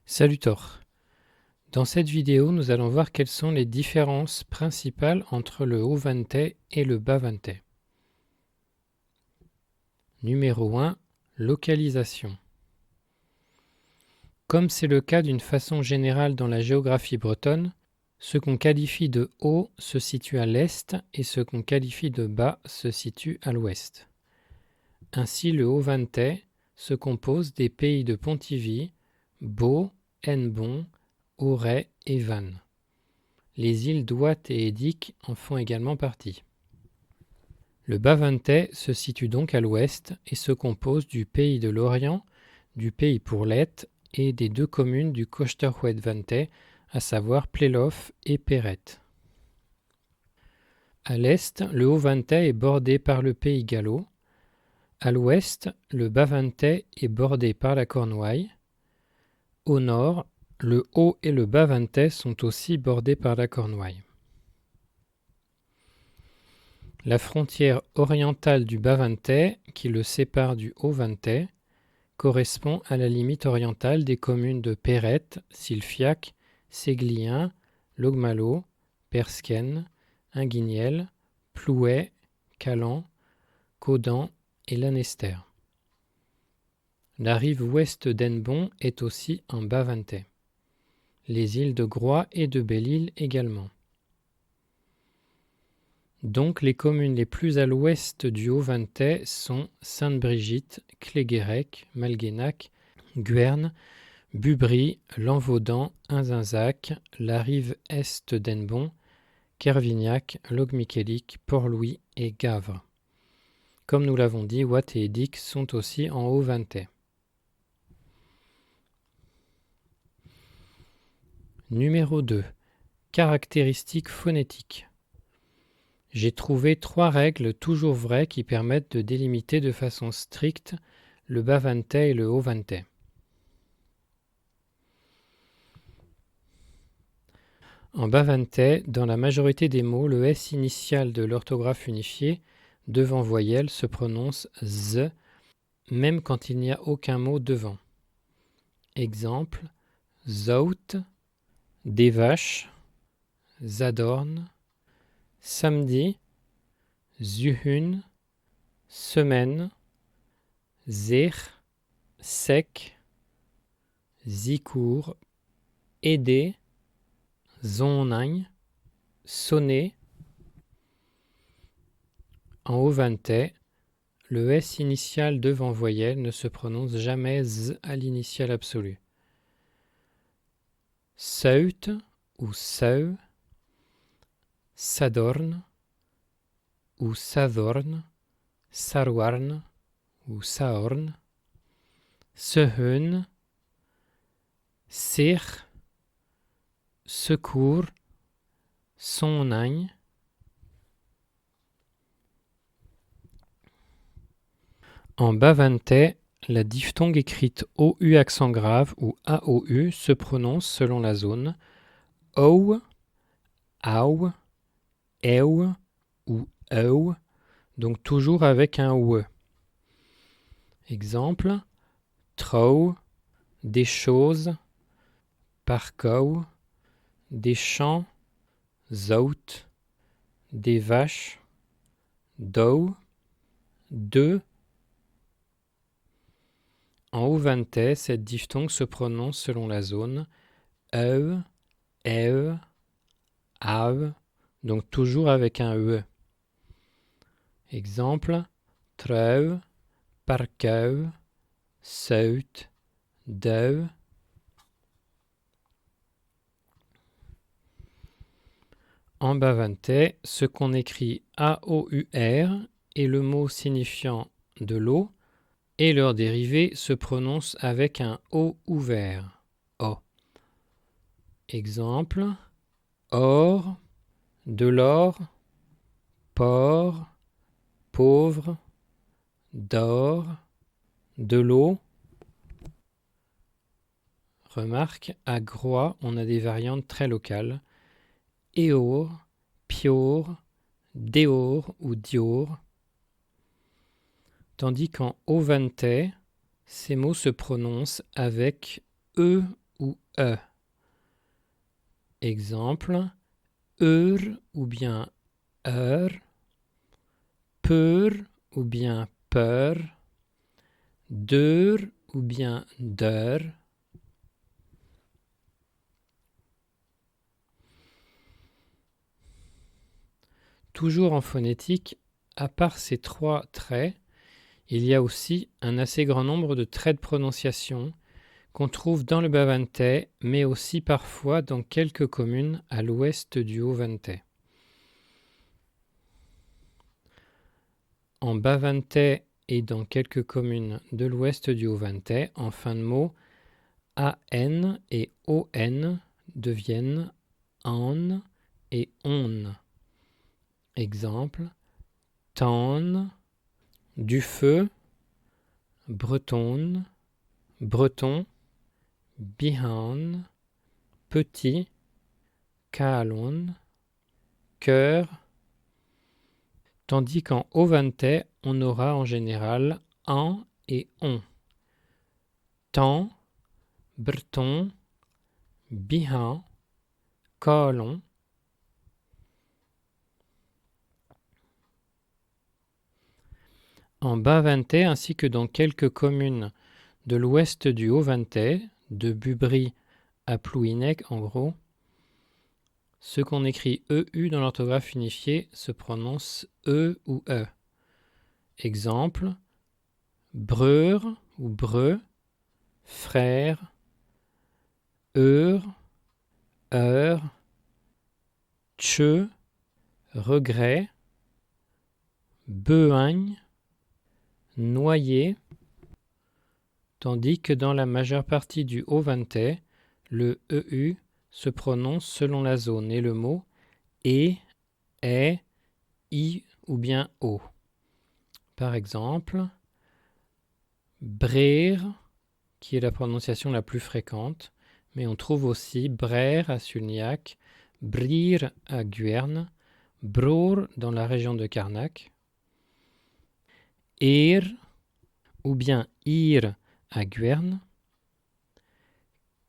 Salutor. Dans cette vidéo, nous allons voir quelles sont les différences principales entre le haut vantais et le bas vantais. Numéro 1. Localisation. Comme c'est le cas d'une façon générale dans la géographie bretonne, ce qu'on qualifie de haut se situe à l'est et ce qu'on qualifie de bas se situe à l'ouest. Ainsi, le haut vantais se compose des pays de Pontivy, Beau, Hennebont, Auray et Vannes. Les îles d'Ouat et Edic en font également partie. Le bas vantais se situe donc à l'ouest et se compose du pays de Lorient, du pays Pourleth et des deux communes du Costerwet vantais, à savoir Plélof et Perrette. À l'est, le haut vantais est bordé par le pays gallo. À l'ouest, le bas vantais est bordé par la Cornouaille. Au nord, le haut et le bas vantais sont aussi bordés par la Cornouaille. La frontière orientale du bas vantais, qui le sépare du haut vantais, correspond à la limite orientale des communes de Perrette, Silfiac, Séglien, Logmalo, Persken, Inguignel, Plouay, Calan, Caudan et Lanester. La rive ouest d'Hennebont est aussi un bas vantais. Les îles de Groix et de Belle-Île également. Donc les communes les plus à l'ouest du haut vantais sont Sainte-Brigitte, Cléguérec, Malguénac, Guerne, Bubry, Lanvaudan, Inzinzac, la rive est d'Hennebont, Kervignac, Locmiquélic, Port-Louis et Gavre. Comme nous l'avons dit, Ouat et Edic sont aussi en haut vantais. Numéro 2. Caractéristiques phonétiques. J'ai trouvé 3 règles toujours vraies qui permettent de délimiter de façon stricte le bas vantais et le haut vantais. En bas vantais, dans la majorité des mots, le S initial de l'orthographe unifiée devant voyelle se prononce Z, même quand il n'y a aucun mot devant. Exemple, Zout, des vaches, Zadorn, samedi, Zuhun, semaine, Zir, sec, Zikour, aider, Zonnagne, sonner. En haut vantais, le S initial devant voyelle ne se prononce jamais Z à l'initiale absolue. Saut ou Sau, Sadorn ou Sadorn, Sarwarn ou Saorn, Sehun, Sir, Secours, Sonnagne. En bas vantais, la diphtongue écrite OU accent grave ou AOU se prononce selon la zone OU, AU, EU ou EU, donc toujours avec un OUE. Exemple, Trou, des choses, Parkou, des champs, Zout, des vaches, Dou, deux. En haut vantais, cette diphtongue se prononce selon la zone EU, EU, AE, donc toujours avec un UE. Exemple, Treu, Parkou, Saut, Deu. En bas vantais, ce qu'on écrit AOUR est le mot signifiant de l'eau, et leur dérivé se prononce avec un O ouvert, O. Exemple, or, de l'or, porc, pauvre, d'or, de l'eau. Remarque, à Groix, on a des variantes très locales. Éor, pior, déor ou dior. Tandis qu'en haut vantais, ces mots se prononcent avec E ou E. Exemple, ur ou bien heure, peur ou bien peur, d'heure ou bien d'heure. Toujours en phonétique, à part ces 3 traits, il y a aussi un assez grand nombre de traits de prononciation qu'on trouve dans le bas-ventais, mais aussi parfois dans quelques communes à l'ouest du haut-ventais. En bas-ventais et dans quelques communes de l'ouest du haut-ventais, en fin de mot, AN et ON deviennent AN et ON. Exemple, tan, du feu, bretonne, breton, bihan, petit, kaalon, cœur, tandis qu'en haut-ventais, on aura en général an et on. Tan, breton, bihan, kaalon. En bas-ventais ainsi que dans quelques communes de l'ouest du haut-ventais, de Bubry à Plouhinec en gros, ce qu'on écrit EU dans l'orthographe unifiée se prononce E ou E. Exemple, breur ou breu, frère, heure, heure, tche, regret, behagne, noyer, tandis que dans la majeure partie du haut-ventais, le EU se prononce selon la zone et le mot est, i ou bien o. Par exemple, brer, qui est la prononciation la plus fréquente, mais on trouve aussi brer à Sulniac, brir à Guerne, bror dans la région de Carnac, ir ou bien ir à Guerne,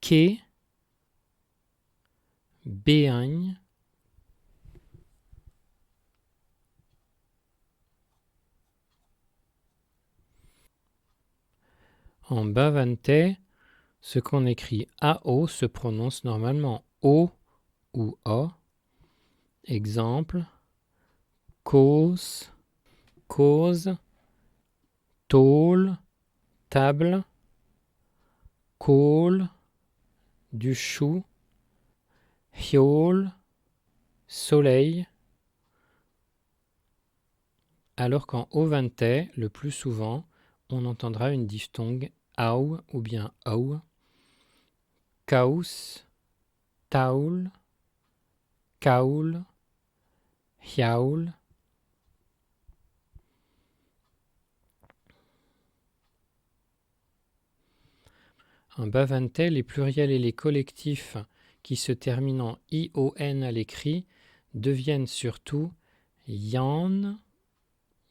quai, béagne, en bas-ventais, ce qu'on écrit AO se prononce normalement O ou O. Exemple, cause, cause, tôle, table, côle, du chou, hiole, soleil, alors qu'en haut-ventais, le plus souvent, on entendra une diphtongue AU ou bien OU, caus, taul, caul, hiaul. En bas-ventais, les pluriels et les collectifs qui se terminent en ION à l'écrit deviennent surtout yan,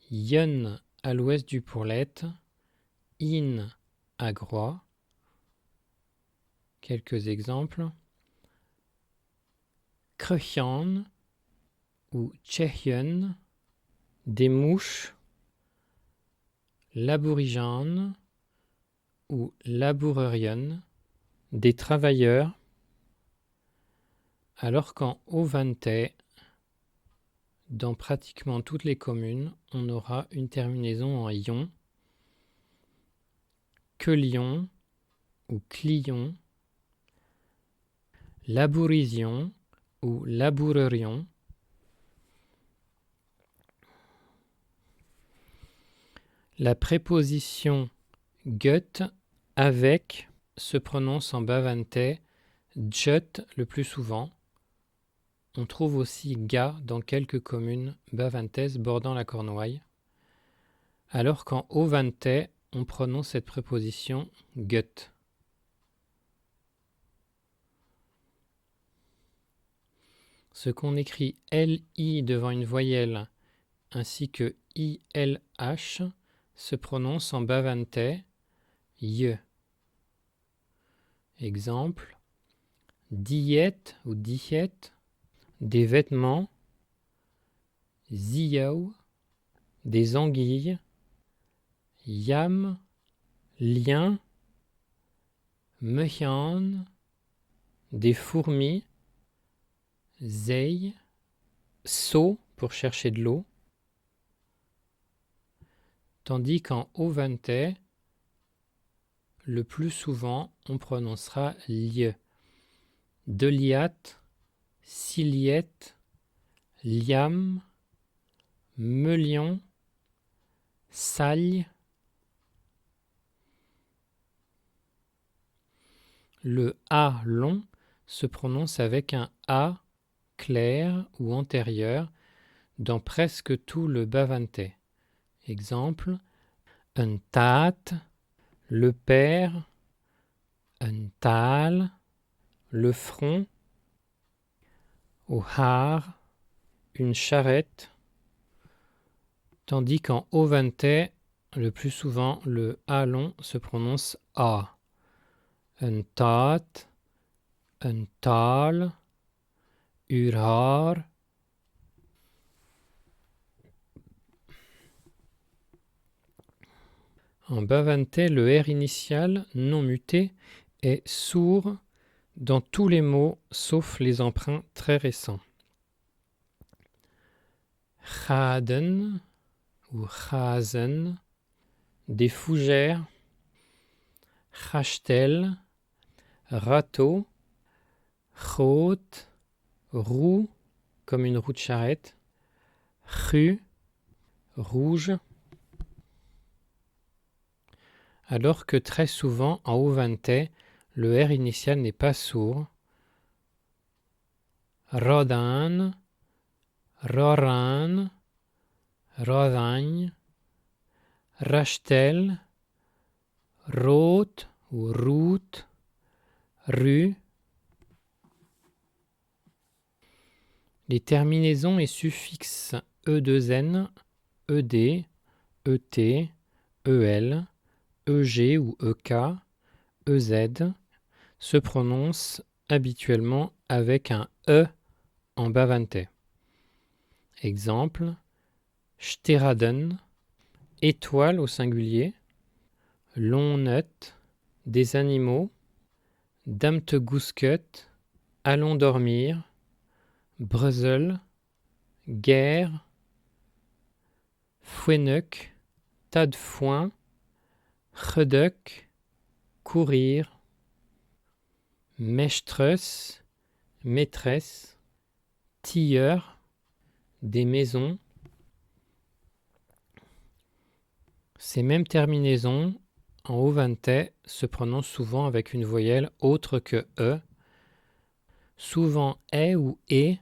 yun à l'ouest du Pourlette, in à Groix. Quelques exemples. Kröchan ou Tchehyun, des mouches, laborijan ou labourerion, des travailleurs, alors qu'en haut-ventais, dans pratiquement toutes les communes, on aura une terminaison en ion, quelion ou clion, labourision ou labourerion. La préposition gut avec se prononce en bas-ventais jut le plus souvent. On trouve aussi ga dans quelques communes bas-ventaises bordant la Cornouaille, alors qu'en haut-ventais, on prononce cette préposition gut. Ce qu'on écrit LI devant une voyelle ainsi que ILH se prononce en bas-ventais ye. Exemple, diète ou diète, des vêtements, ziao, des anguilles, yam, lien, mehan, des fourmis, zei, seau pour chercher de l'eau, tandis qu'en Ovante, le plus souvent, on prononcera lieu. Deliat, siliette, liam, melion, saille. Le A long se prononce avec un A clair ou antérieur dans presque tout le bavantais. Exemple, un tat, le père, un tal, le front, au har, une charrette, tandis qu'en Ovante, le plus souvent, le A long se prononce A. Un tat, un tal, urhar. En bavantais, le R initial non muté est sourd dans tous les mots sauf les emprunts très récents. Chaden ou chazen, des fougères, chachtel, râteau, chot, roue, comme une roue de charrette, chu, rouge, alors que très souvent en Ovante, le R initial n'est pas sourd. Rodan, roran, rodagne, rachtel, rot ou route, rue. Les terminaisons et suffixes E2N, ED, ET, EL, EG ou EK, EZ se prononcent habituellement avec un E en bavantais. Exemple, steraden, étoile au singulier, lonnet, des animaux, damtegousket, allons dormir, Brussel, guerre, fouenec, tas de foin, reduk, courir, mestreus, maîtresse, tilleur, des maisons. Ces mêmes terminaisons en Ovante se prononcent souvent avec une voyelle autre que E, souvent E ou E,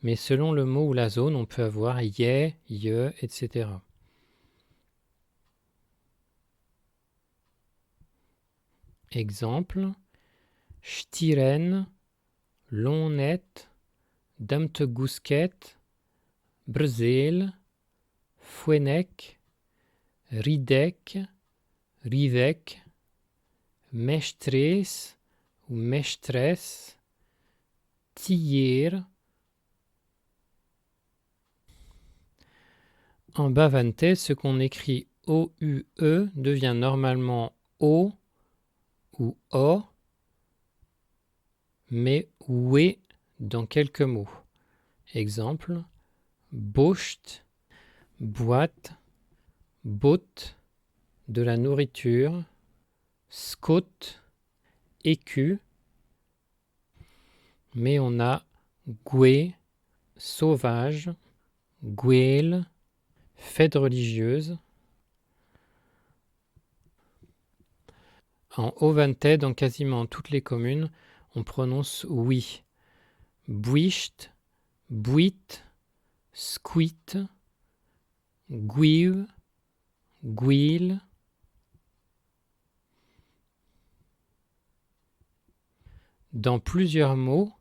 mais selon le mot ou la zone, on peut avoir ye, ye, etc. Exemple, stiren, lonnet, damtegousket, brzel, fouenec, ridec, rivec, mestres ou mestres, tiller. En bavantais, ce qu'on écrit O-U-E devient normalement O ou O, mais oué dans quelques mots. Exemple, bocht, boîte, botte, de la nourriture, scot, écu, mais on a goué, sauvage, gouel, fête religieuse. En Ovante, dans quasiment toutes les communes, on prononce oui. Bouicht, bouit, squit, guiv, guil. Dans plusieurs mots,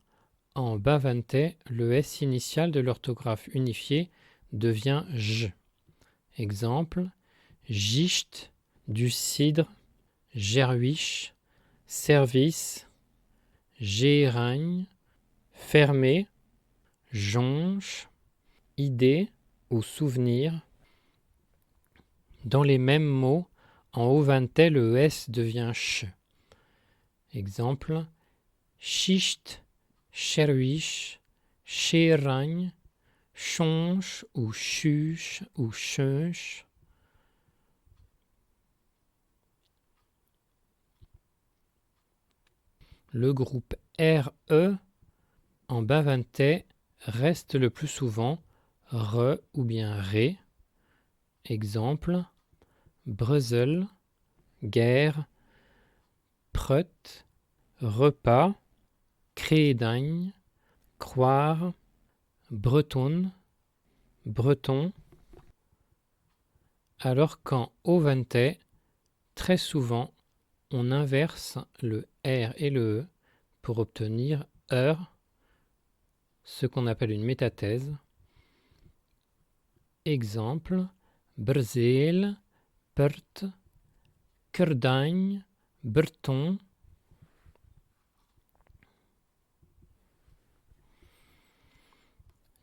en bavantais, le S initial de l'orthographe unifiée devient J. Exemple, gicht, du cidre, gerwiche, service, géragne, fermer, jonche, idée ou souvenir. Dans les mêmes mots, en haut-vintais, le S devient ch. Exemple, chicht, cherwish, géragne, chonche ou chuche ou chunch. Le groupe RE en bas-vintais reste le plus souvent re ou bien ré. Exemple, Brussel, guerre, prut, repas, crédagne, croire, bretonne, breton. Alors qu'en haut-vintais, très souvent, on inverse le R et le E pour obtenir heure, ce qu'on appelle une métathèse. Exemple, Brzeel, Pert, Kerdagne, Breton.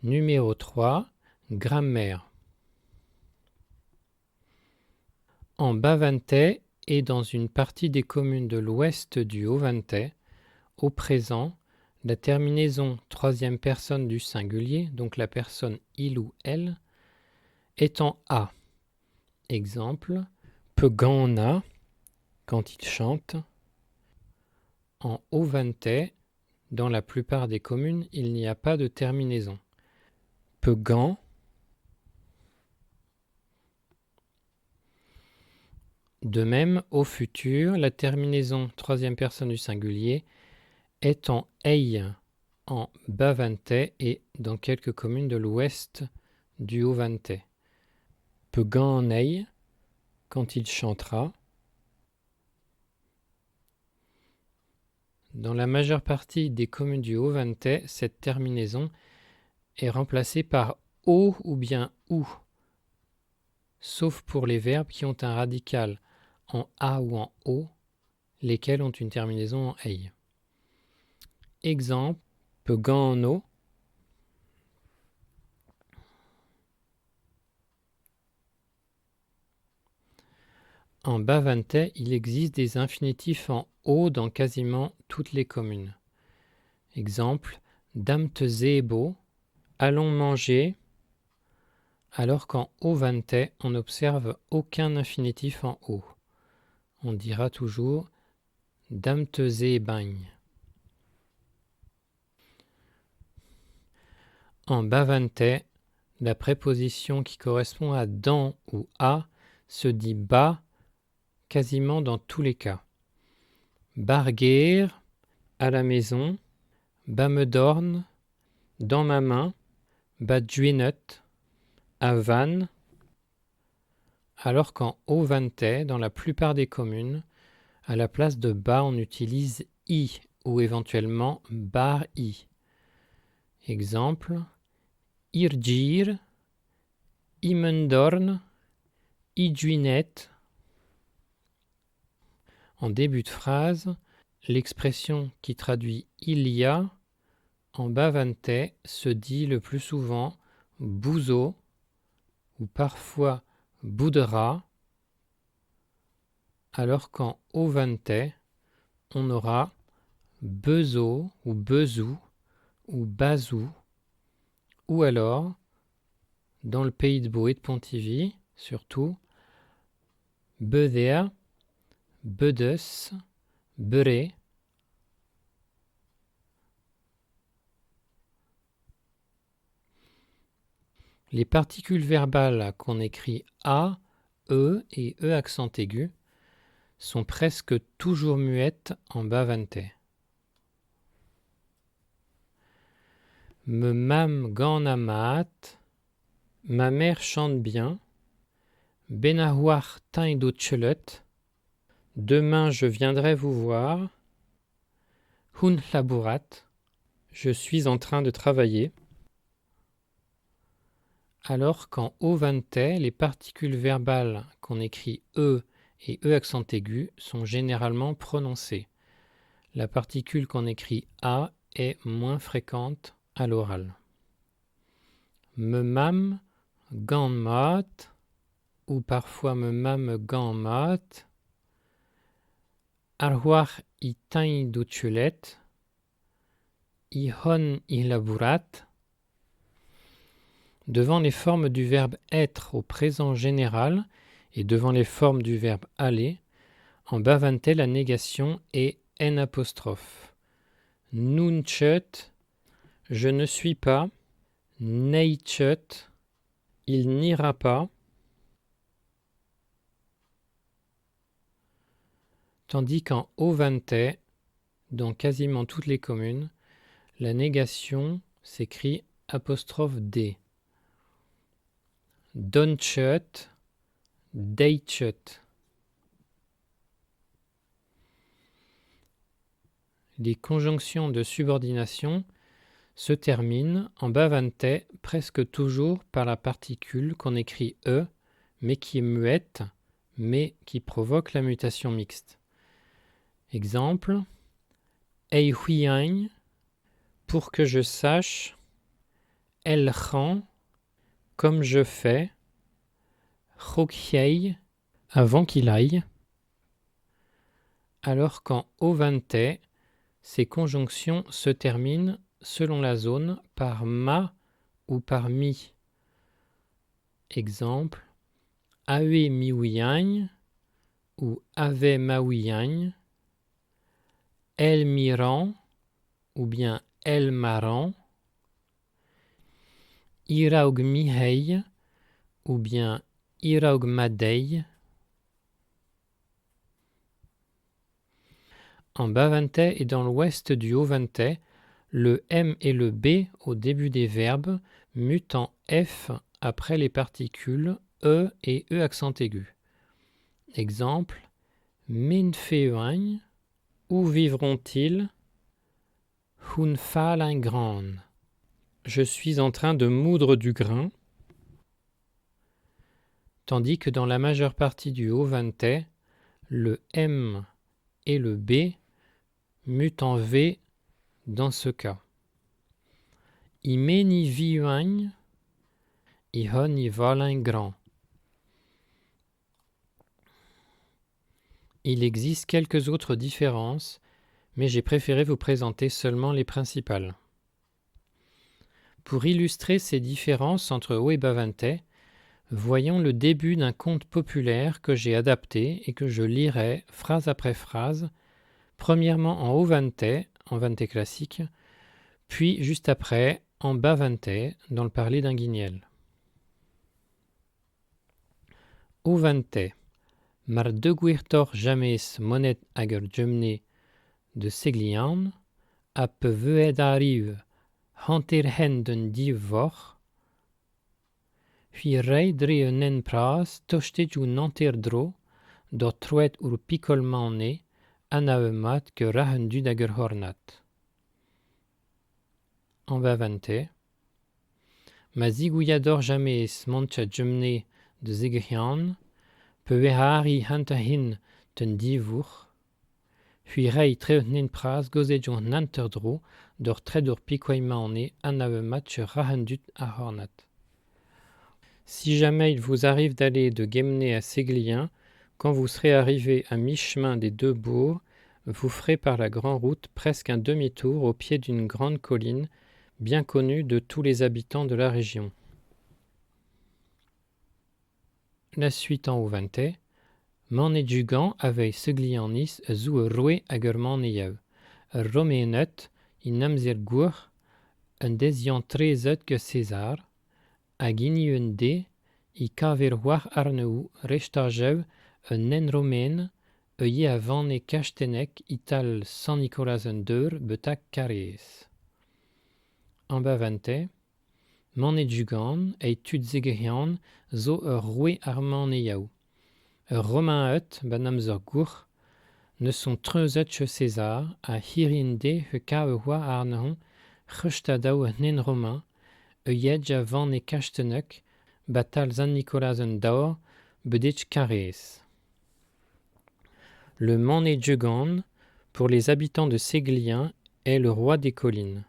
Numéro 3, grammaire. En bas-vintais et dans une partie des communes de l'ouest du haut-vintais, au présent, la terminaison troisième personne du singulier, donc la personne il ou elle, est en A. Exemple, Pegana, quand il chante. En haut-vintais, dans la plupart des communes, il n'y a pas de terminaison. Pegan. De même, au futur, la terminaison troisième personne du singulier est en ei en bas-vintais et dans quelques communes de l'ouest du haut-vintais. Pegan en ei, quand il chantera. Dans la majeure partie des communes du haut-vintais, cette terminaison est remplacée par o ou bien ou, sauf pour les verbes qui ont un radical en a ou en o, lesquels ont une terminaison en ei. Exemple, Pegan en o. En bas-vintais, il existe des infinitifs en o dans quasiment toutes les communes. Exemple, Damte zeebo, allons manger, alors qu'en haut-vintais, on n'observe aucun infinitif en o. On dira toujours Damte zeebagne. En bas-vintais, la préposition qui correspond à dans ou à se dit bas quasiment dans tous les cas. Barguer, à la maison, bamedorn, dans ma main, badjuinut, à van, alors qu'en haut-vintais, dans la plupart des communes, à la place de bas, on utilise i ou éventuellement bar-i. Exemple, irgir, imendorn, idjuinet. En début de phrase, l'expression qui traduit il y a en bas-vintais se dit le plus souvent bouzo ou parfois boudra, alors qu'en haut-vintais, on aura bezo ou bezou ou bazou, ou alors, dans le pays de Beau et de Pontivy, surtout, bedea, bedes, bere. Les particules verbales qu'on écrit A, E et E accent aigu sont presque toujours muettes en bas-vintais. Me mam ganamaat, ma mère chante bien, benahouar taindo tchelut, demain je viendrai vous voir, hun labourat, je suis en train de travailler. Alors qu'en haut-vintais, les particules verbales qu'on écrit E et E accent aigu sont généralement prononcées. la particule qu'on écrit A est moins fréquente à l'oral. Me mam, gan mat, ou parfois me mam gan mat, arwar I tain d'utulet, I hon I laburat. Devant les formes du verbe être au présent général et devant les formes du verbe aller, en bavante la négation est n apostrophe. Nun chut, je ne suis pas. Nei chut, il n'ira pas. Tandis qu'en ovante, dans quasiment toutes les communes, la négation s'écrit apostrophe d. Don chut, dei chut. Les conjonctions de subordination se terminent en bavante presque toujours par la particule qu'on écrit e, mais qui est muette, mais qui provoque la mutation mixte. Exemple, ei huiain, pour que je sache, el chan, comme je fais, chokhiei, avant qu'il aille, alors qu'en ovante, ces conjonctions se terminent selon la zone par ma ou par mi. Exemple, awe mi wiagne ou ave ma wiagne, el miran ou bien el maran, iraug mihei ou bien iraug madei. En bavante et dans l'ouest du ovante, le M et le B au début des verbes mutent en F après les particules E et E accent aigu. Exemple, min feuagne, où vivront-ils? Hun falin gran. Je suis en train de moudre du grain. Tandis que dans la majeure partie du ovante, le M et le B mutent en V dans ce cas. I meni viuagne, I hon I valin grand. Il existe quelques autres différences, mais j'ai préféré vous présenter seulement les principales. Pour illustrer ces différences entre O et bavante, voyons le début d'un conte populaire que j'ai adapté et que je lirai phrase après phrase, premièrement en ovante, en vante classique, puis juste après en bavante, dans le parler d'un guignel. Ovante, mar deguirtor james monet ager jemne de seglian, ap veed arrive hanter hen den divor, puis rei dre nen pras tochte ju nanter dro, do troet ur picolmane, anaemat que rahen du dager hornat. En bavante, ma zigouillador james mancha jemne de zegrian, pewehari hantahin ten divur, puis rei treutnen pras gozejon nanterdro, dor tredur piquoimane anaemat que rahen du ahornat. Si jamais il vous arrive d'aller de Guémené à Séglien, quand vous serez arrivé à mi-chemin des deux bourgs, vous ferez par la grande route presque un demi-tour au pied d'une grande colline, bien connue de tous les habitants de la région. La suite en ovante. Mane jugan avait Séglianis zu roe agerman eyau. Roménet, in amzir gour, un désiant trezet que César, a guignunde, I kaver war arneu restagev un nen romaine, eye avant et cachtenek ital San Nicolas deur betac caries. En bavante, mane jugan et tudzegerian zo roue arman eyau. Romain et banamzer gour ne sont treuzet che César a hirinde he kawe arnehon restadau nen romain, eye avant et cachtenek batal San Nicolas daor bedich caries. Le mané jugan pour les habitants de Séglien, est le roi des collines.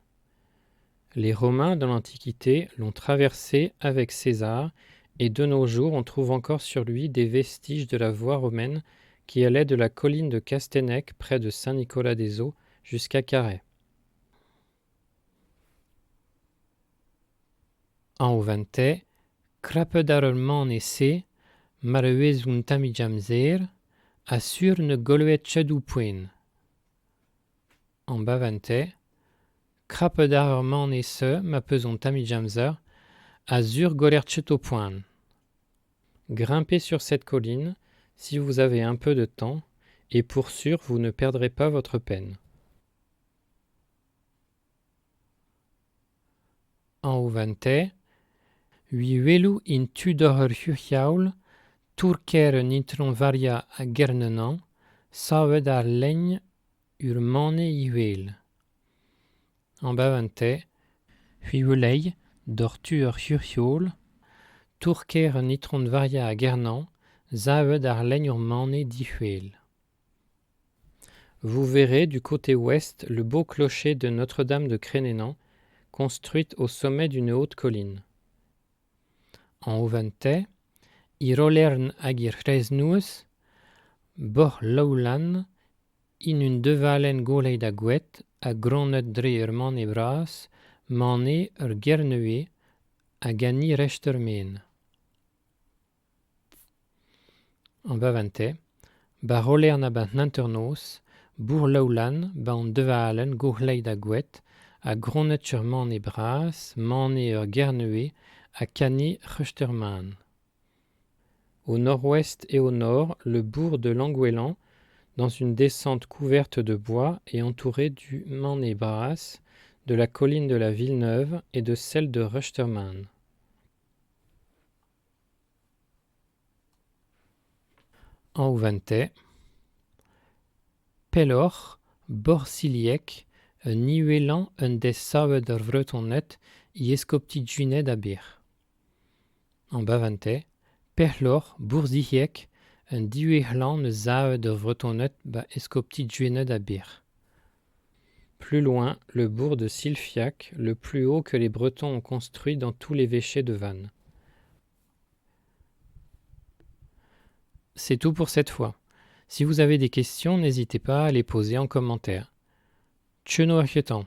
Les Romains, dans l'Antiquité, l'ont traversé avec César, et de nos jours, on trouve encore sur lui des vestiges de la voie romaine qui allait de la colline de Castenec, près de Saint-Nicolas-des-Eaux, jusqu'à Carhaix. En Ovante, Krapödarman esse, Marewez un tamijamzer, assure ne goluet chedupuen. En Bavante, Krapödarman esse, Mapezon tamijamzer, Azur goler chetopoin. Grimpez sur cette colline, si vous avez un peu de temps, et pour sûr vous ne perdrez pas votre peine. En Ovante, Huiwelu in Tudor Hujaul, Turker nitron varia a Gernenan, Savedar leigne urmane iwel. En Bavante, Huiwelei, Dortur Hujaul, Turker nitron varia a Gernan, Savedar leigne urmane dihuel. Vous verrez du côté ouest le beau clocher de Notre-Dame de Crénénan, construite au sommet d'une haute colline. En Ovante, Irolern agir resnuus, bor laulan, in un devalen golei da gouet, a gronet dre mane bras, mane gernue, a gani rechtermen. En Bavante, ba rolern a bant nanternos, bour laulan, ba an devalen golei da gouet, a gronet mane bras, mane gernue, à Cany-Rechterman. Au nord-ouest et au nord, le bourg de Languélan, dans une descente couverte de bois et entourée du Mané-Bras, de la colline de la Villeneuve et de celle de Rechterman. En Ovante, Pelor, Borsiliek, Niuelan un des saves der Vretonet, iescopti junet abir. En Bavante, Perlor, Bourzihiek, un diuehlan ne zae de Vretonet ba escopti junet abir. Plus loin, le bourg de Silfiac, le plus haut que les Bretons ont construit dans tous les véchés de Vannes. C'est tout pour cette fois. Si vous avez des questions, n'hésitez pas à les poser en commentaire. Tcheno Archetan.